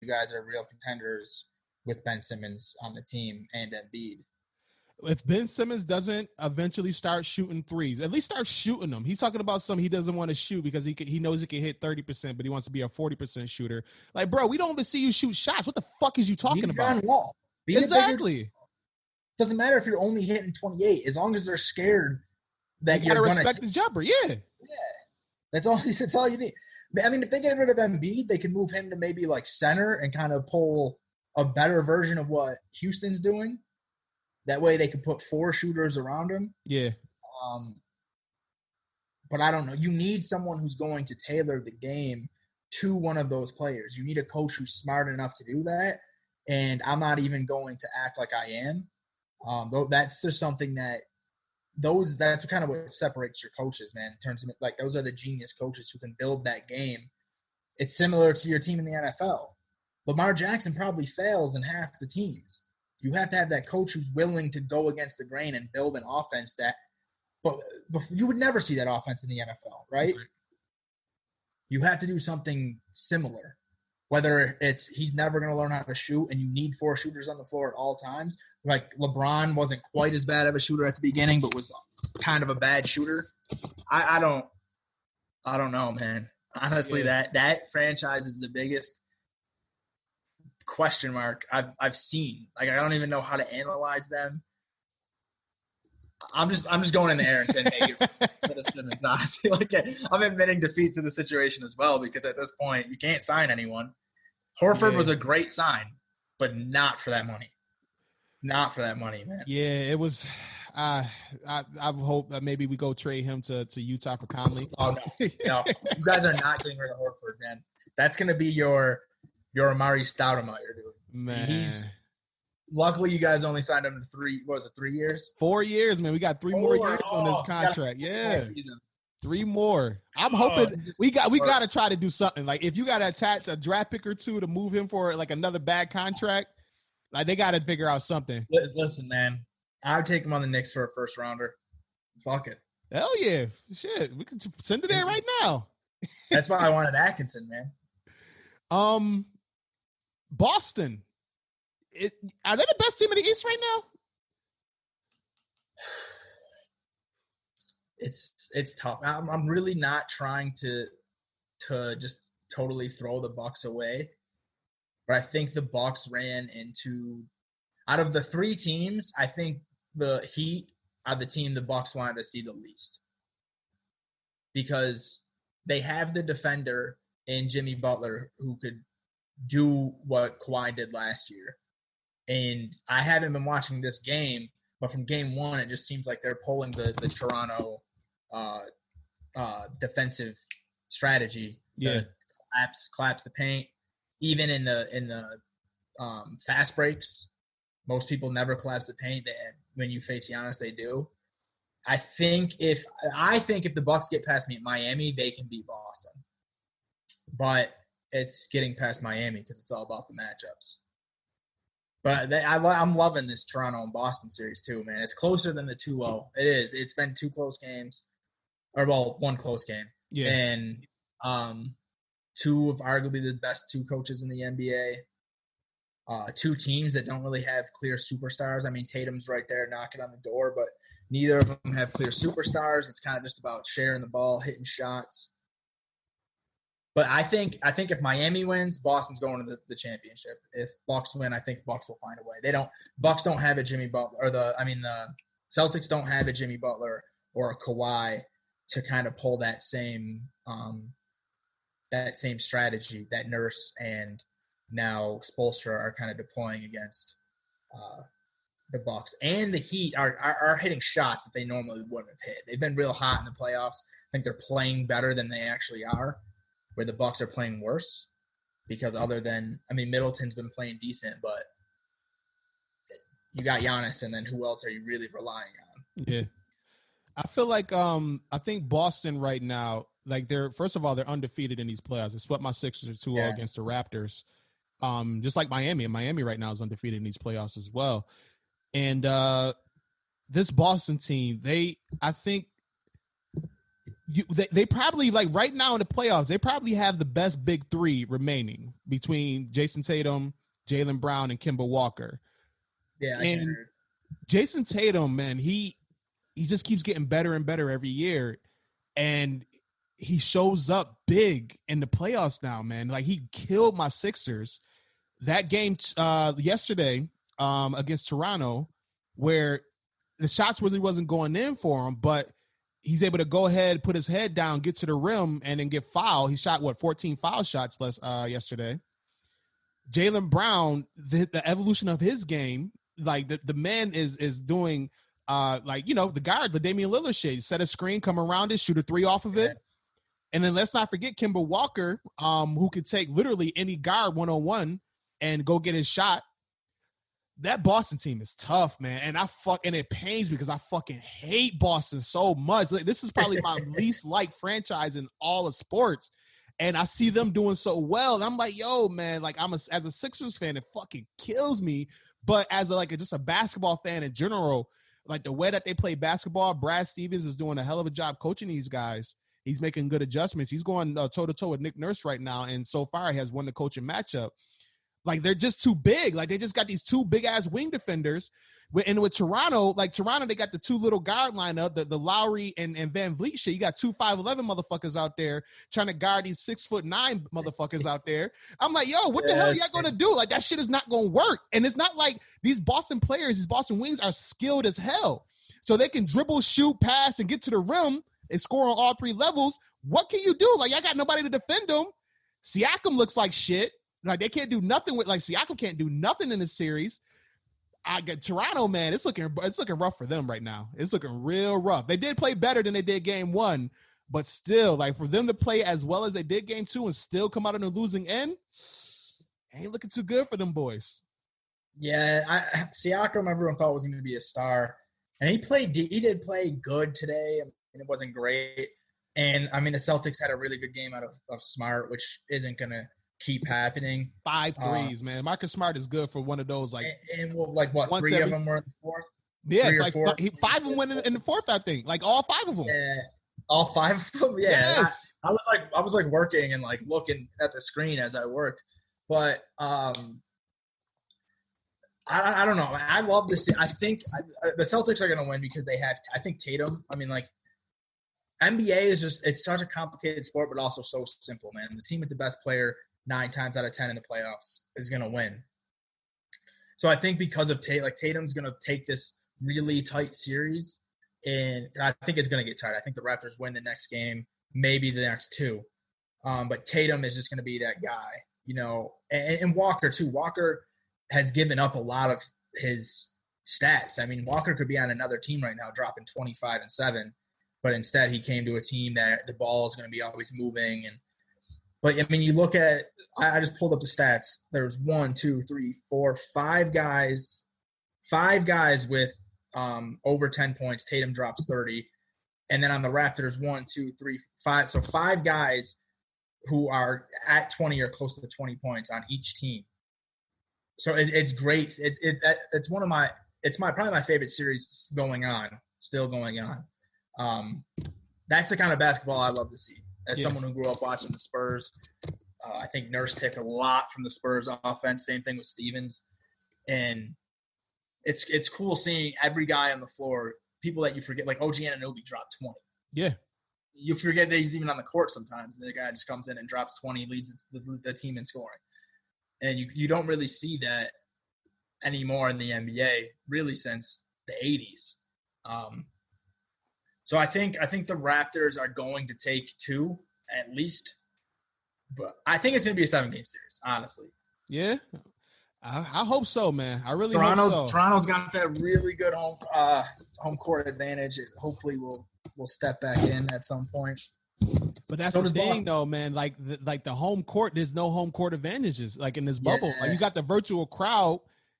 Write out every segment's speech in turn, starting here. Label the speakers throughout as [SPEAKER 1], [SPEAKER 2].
[SPEAKER 1] guys are real contenders with Ben Simmons on the team and Embiid.
[SPEAKER 2] If Ben Simmons doesn't eventually start shooting threes, at least start shooting them. He's talking about some he doesn't want to shoot because he knows he can hit 30%, but he wants to be a 40% shooter. Like, bro, we don't even see you shoot shots. What the fuck is you talking about?
[SPEAKER 1] Wall.
[SPEAKER 2] Exactly.
[SPEAKER 1] Doesn't matter if you're only hitting 28, as long as they're scared that
[SPEAKER 2] you're going to respect the jumper. Yeah.
[SPEAKER 1] Yeah. That's all you need. I mean, if they get rid of Embiid, they can move him to maybe like center and kind of pull a better version of what Houston's doing. That way they can put 4 shooters around him.
[SPEAKER 2] Yeah.
[SPEAKER 1] But I don't know. You need someone who's going to tailor the game to one of those players. You need a coach who's smart enough to do that. And I'm not even going to act like I am. That's just something that's kind of what separates your coaches, man. In terms of like, those are the genius coaches who can build that game. It's similar to your team in the NFL. Lamar Jackson probably fails in half the teams. You have to have that coach who's willing to go against the grain and build an offense but you would never see that offense in the NFL, right? You have to do something similar, whether it's he's never going to learn how to shoot and you need 4 shooters on the floor at all times. Like LeBron wasn't quite as bad of a shooter at the beginning, but was kind of a bad shooter. I don't know, man. Honestly, that franchise is the biggest question mark I've seen. Like, I don't even know how to analyze them. I'm just going in the air and saying negative for the Simmons, honestly. Like, I'm admitting defeat to the situation as well, because at this point you can't sign anyone. Horford was a great sign, but not for that money. Not for that money, man.
[SPEAKER 2] Yeah, it was. I hope that maybe we go trade him to Utah for Conley.
[SPEAKER 1] Oh no, you guys are not getting rid of Horford, man. That's gonna be your Amari Stoudemire, dude.
[SPEAKER 2] Man,
[SPEAKER 1] luckily you guys only signed him to 3 years?
[SPEAKER 2] 4 years, man. We got 3 more years on this contract. Yeah. 3 more. I'm hoping we got to try to do something. Like, if you got to attach a draft pick or 2 to move him for like another bad contract, like, they got to figure out something.
[SPEAKER 1] Listen, man, I would take him on the Knicks for a first rounder. Fuck it.
[SPEAKER 2] Hell yeah. Shit. We can send it there right now.
[SPEAKER 1] That's why I wanted Atkinson, man.
[SPEAKER 2] Boston. Are they the best team in the East right now?
[SPEAKER 1] It's tough. I'm really not trying to just totally throw the Bucks away, but I think the Bucks ran into, out of the 3 teams, I think the Heat are the team the Bucks wanted to see the least, because they have the defender in Jimmy Butler who could do what Kawhi did last year. And I haven't been watching this game, but from game 1, it just seems like they're pulling the Toronto defensive strategy.
[SPEAKER 2] Yeah,
[SPEAKER 1] collapse the paint. Even in the fast breaks, most people never collapse the paint. When you face Giannis, they do. I think if the Bucks get past Miami, they can beat Boston. But it's getting past Miami because it's all about the matchups. But I'm loving this Toronto and Boston series too, man. It's closer than the 2-0. It is. It's been 2 close games. Or, well, 1 close game.
[SPEAKER 2] Yeah.
[SPEAKER 1] And 2 of arguably the best 2 coaches in the NBA. 2 teams that don't really have clear superstars. I mean, Tatum's right there knocking on the door, but neither of them have clear superstars. It's kind of just about sharing the ball, hitting shots. But I think if Miami wins, Boston's going to the championship. If Bucks win, I think Bucks will find a way. Bucks don't have a Jimmy Butler, the Celtics don't have a Jimmy Butler or a Kawhi to kind of pull that same strategy that Nurse and now Spoelstra are kind of deploying against the Bucks. And the Heat are hitting shots that they normally wouldn't have hit. They've been real hot in the playoffs. I think they're playing better than they actually are, where the Bucks are playing worse, because Middleton's been playing decent, but you got Giannis, and then who else are you really relying on?
[SPEAKER 2] Yeah. I feel like I think Boston right now, like, they're undefeated in these playoffs. They swept my Sixers 2-0 against the Raptors. Just like Miami. And Miami right now is undefeated in these playoffs as well. And this Boston team, I think They probably, like, right now in the playoffs, they probably have the best big three remaining between Jason Tatum, Jaylen Brown, and Kemba Walker.
[SPEAKER 1] Yeah,
[SPEAKER 2] and Jason Tatum, man, he just keeps getting better and better every year, and he shows up big in the playoffs now, man. Like, he killed my Sixers. That game yesterday against Toronto, where the shots really wasn't going in for him, but he's able to go ahead, put his head down, get to the rim, and then get fouled. He shot, 14 foul shots yesterday. Jaylen Brown, the evolution of his game, like the man is doing, the guard, the Damian Lillard shit. Set a screen, come around it, shoot a three off of it. And then let's not forget Kemba Walker, who could take literally any guard one-on-one and go get his shot. That Boston team is tough, man. And it pains me because I fucking hate Boston so much. Like, this is probably my least liked franchise in all of sports. And I see them doing so well. And I'm like, yo, man, like, as a Sixers fan, it fucking kills me. But as just a basketball fan in general, like, the way that they play basketball, Brad Stevens is doing a hell of a job coaching these guys. He's making good adjustments. He's going toe-to-toe with Nick Nurse right now. And so far, he has won the coaching matchup. Like, they're just too big. Like, they just got these two big-ass wing defenders. And with Toronto, they got the two little guard lineup, the Lowry and Van Vliet shit. You got two 5'11" motherfuckers out there trying to guard these 6'9" motherfuckers out there. I'm like, yo, what the hell are y'all going to do? Like, that shit is not going to work. And it's not like these Boston players, these Boston wings are skilled as hell. So they can dribble, shoot, pass, and get to the rim and score on all three levels. What can you do? Like, y'all got nobody to defend them. Siakam looks like shit. Like, they can't do nothing with, like, Siakam can't do nothing in this series. I got Toronto, man. It's looking rough for them right now. It's looking real rough. They did play better than they did game one, but still, like, for them to play as well as they did game two and still come out on the losing end, ain't looking too good for them boys.
[SPEAKER 1] Yeah, Siakam, everyone thought was going to be a star, and he did play good today. I mean, it wasn't great, and I mean, the Celtics had a really good game out of Smart, which isn't going to keep happening. 5
[SPEAKER 2] threes, man. Marcus Smart is good for one of those, like,
[SPEAKER 1] and what 3 of them were in the fourth?
[SPEAKER 2] Yeah, like 5 of them went in the fourth, I think. Like, all 5 of them.
[SPEAKER 1] Yeah, all 5 of them. Yeah,
[SPEAKER 2] yes.
[SPEAKER 1] I was working and like looking at the screen as I worked, but I don't know. I love this. I think the Celtics are going to win because they have. I think Tatum. I mean, like, NBA is it's such a complicated sport, but also so simple, man. The team with the best player 9 times out of 10 in the playoffs is going to win. So I think because of Tatum's going to take this really tight series, and I think it's going to get tight. I think the Raptors win the next game, maybe the next 2. But Tatum is just going to be that guy, you know, and Walker too. Walker has given up a lot of his stats. I mean, Walker could be on another team right now dropping 25 and 7, but instead he came to a team that the ball is going to be always moving. But I mean, you look at, I just pulled up the stats. There's 1, 2, 3, 4, 5 guys with over 10 points. Tatum drops 30. And then on the Raptors, 1, 2, 3, 5. So 5 guys who are at 20 or close to the 20 points on each team. So it's great. It's probably my favorite series still going on. That's the kind of basketball I love to see. As someone who grew up watching the Spurs, I think Nurse took a lot from the Spurs offense. Same thing with Stevens. And it's cool seeing every guy on the floor, people that you forget, like OG Anunoby dropped 20.
[SPEAKER 2] Yeah.
[SPEAKER 1] You forget that he's even on the court sometimes. And the guy just comes in and drops 20, leads the team in scoring. And you don't really see that anymore in the NBA, really, since the 80s. So I think the Raptors are going to take 2 at least, but I think it's going to be a 7-game series, honestly.
[SPEAKER 2] Yeah, I hope so, man. I really hope so.
[SPEAKER 1] Toronto's got that really good home court advantage. Hopefully, we'll step back in at some point.
[SPEAKER 2] But that's the thing, though, man. Like the home court, there's no home court advantages like in this bubble.
[SPEAKER 1] Yeah.
[SPEAKER 2] Like, you got the virtual crowd,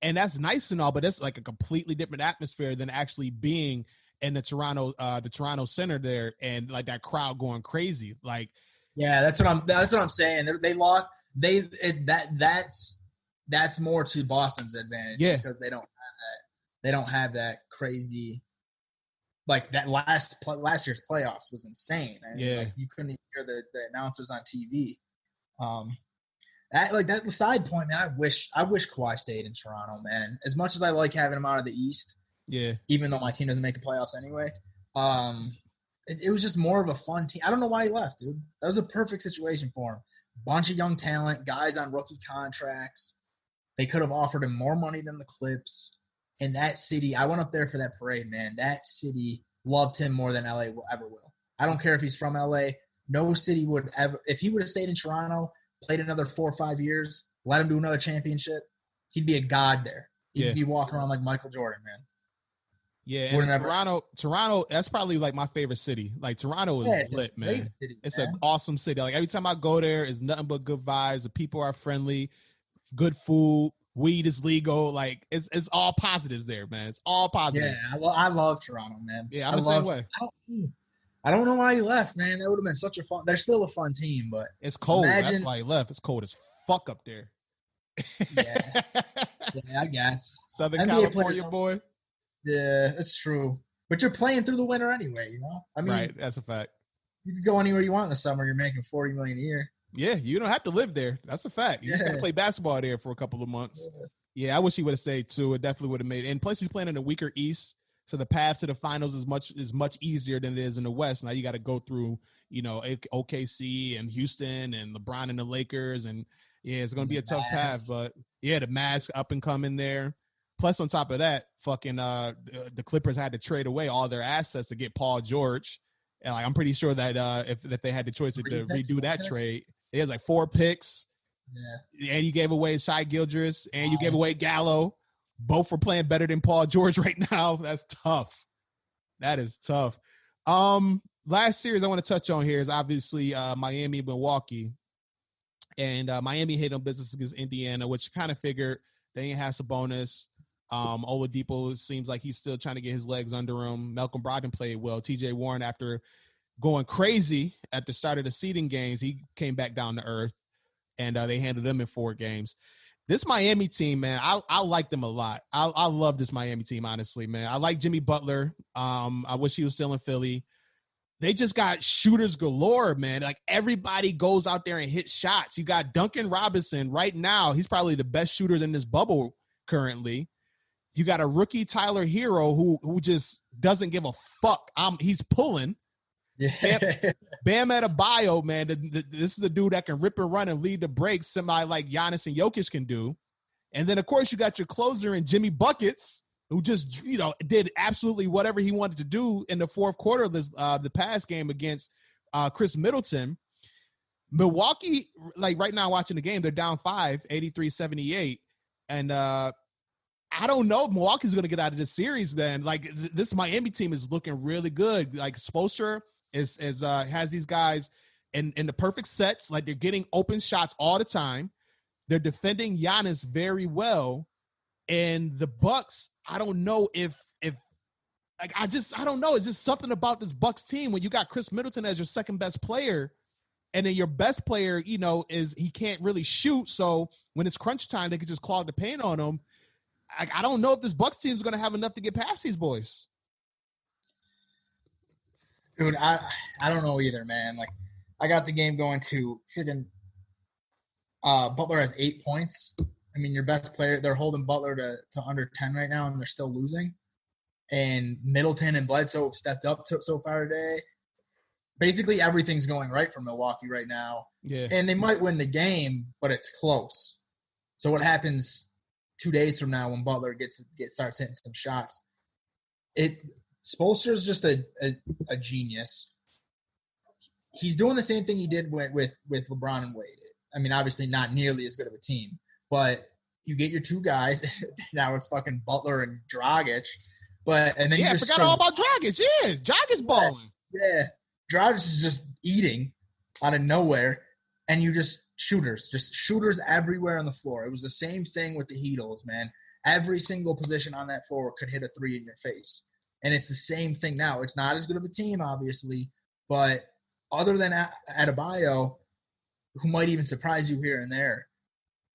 [SPEAKER 2] and that's nice and all, but it's like a completely different atmosphere than actually being in the Toronto Center there, and like that crowd going crazy. Like,
[SPEAKER 1] yeah, that's what I'm saying. They lost. That's more to Boston's advantage.
[SPEAKER 2] Yeah,
[SPEAKER 1] because they don't have that crazy like that last year's playoffs was insane. I mean, like you couldn't even hear the announcers on TV. That side point, man. I wish Kawhi stayed in Toronto, man. As much as I like having him out of the East, even though my team doesn't make the playoffs anyway, it was just more of a fun team. I don't know why he left, dude. That was a perfect situation for him. Bunch of young talent, guys on rookie contracts. They could have offered him more money than the Clips. And that city, I went up there for that parade, man. That city loved him more than LA ever will. I don't care if he's from LA. No city would ever – if he would have stayed in Toronto, played another 4 or 5 years, let him do another championship, he'd be a god there. He'd be walking around like Michael Jordan, man.
[SPEAKER 2] Yeah, and Toronto, that's probably like my favorite city. Like Toronto is lit, man. It's an awesome city. Like every time I go there, it's nothing but good vibes. The people are friendly, good food, weed is legal. Like it's all positives there, man. It's all positives.
[SPEAKER 1] Yeah, I love Toronto, man.
[SPEAKER 2] Yeah, I'm the same way.
[SPEAKER 1] I don't know why he left, man. That would have been such a fun. They're still a fun team, but
[SPEAKER 2] it's cold. That's why he left. It's cold as fuck up there.
[SPEAKER 1] Yeah, I guess.
[SPEAKER 2] Southern NBA California boy.
[SPEAKER 1] Yeah, that's true. But you're playing through the winter anyway, you know? I mean,
[SPEAKER 2] right, that's a fact.
[SPEAKER 1] You can go anywhere you want in the summer. You're making $40 million a year.
[SPEAKER 2] Yeah, you don't have to live there. That's a fact. You just got to play basketball there for a couple of months. Yeah, I wish he would have stayed too. It definitely would have made it. And plus, he's playing in a weaker East, so the path to the finals is much easier than it is in the West. Now you got to go through, OKC and Houston and LeBron and the Lakers, and it's going to be a tough path. But the Mavs up and coming there. Plus, on top of that, fucking the Clippers had to trade away all their assets to get Paul George. And I'm pretty sure that if they had the choice to redo that trade, it was like 4 picks. Yeah. And you gave away Shai Gilgeous, and you gave away Gallo. Both were playing better than Paul George right now. That's tough. That is tough. Last series I want to touch on here is obviously Miami, Milwaukee. And Miami hit on business against Indiana, which kind of figured they didn't have Sabonis. Oladipo seems like he's still trying to get his legs under him. Malcolm Brogdon played well. TJ Warren, after going crazy at the start of the seeding games, he came back down to earth, and they handled them in 4 games. This Miami team, man, I like them a lot. I love this Miami team, honestly, man. I like Jimmy Butler. I wish he was still in Philly. They just got shooters galore, man. Like, everybody goes out there and hits shots. You got Duncan Robinson right now. He's probably the best shooter in this bubble currently. You got a rookie Tyler Hero who just doesn't give a fuck. He's pulling. Yeah. Bam Adebayo, man. This is the dude that can rip and run and lead the breaks, somebody like Giannis and Jokic can do. And then, of course, you got your closer in Jimmy Buckets, who just, did absolutely whatever he wanted to do in the fourth quarter of the past game against Chris Middleton. Milwaukee, like right now watching the game, they're down 5, 83-78. And I don't know. Milwaukee's going to get out of this series, man. Like, this Miami team is looking really good. Like, Spoelstra has these guys in the perfect sets. Like, they're getting open shots all the time. They're defending Giannis very well. And the Bucks, I don't know I don't know. It's just something about this Bucks team when you got Chris Middleton as your second best player, and then your best player, is he can't really shoot. So when it's crunch time, they could just clog the paint on him. I don't know if this Bucks team is going to have enough to get past these boys.
[SPEAKER 1] Dude, I don't know either, man. Like, I got the game going to freaking Butler has 8 points. I mean, your best player, they're holding Butler to under 10 right now, and they're still losing. And Middleton and Bledsoe have stepped up so far today. Basically, everything's going right for Milwaukee right now.
[SPEAKER 2] Yeah. And
[SPEAKER 1] they might win the game, but it's close. So what happens 2 days from now when Butler starts hitting some shots? Spoelstra's just a genius. He's doing the same thing he did with LeBron and Wade. I mean, obviously not nearly as good of a team, but you get your 2 guys. Now it's fucking Butler and Dragic. And then
[SPEAKER 2] I forgot all about Dragic. Yeah, Dragic's balling.
[SPEAKER 1] Yeah, Dragic is just eating out of nowhere, and you just shooters everywhere on the floor. It was the same thing with the Heatles, man. Every single position on that floor could hit a 3 in your face. And it's the same thing now. It's not as good of a team, obviously, but other than Adebayo, who might even surprise you here and there,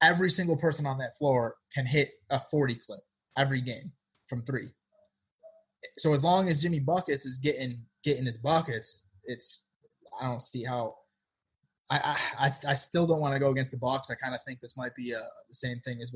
[SPEAKER 1] every single person on that floor can hit a 40 clip every game from 3. So as long as Jimmy Buckets is getting his buckets, I don't see how. I still don't want to go against the Bucks. I kind of think this might be the same thing as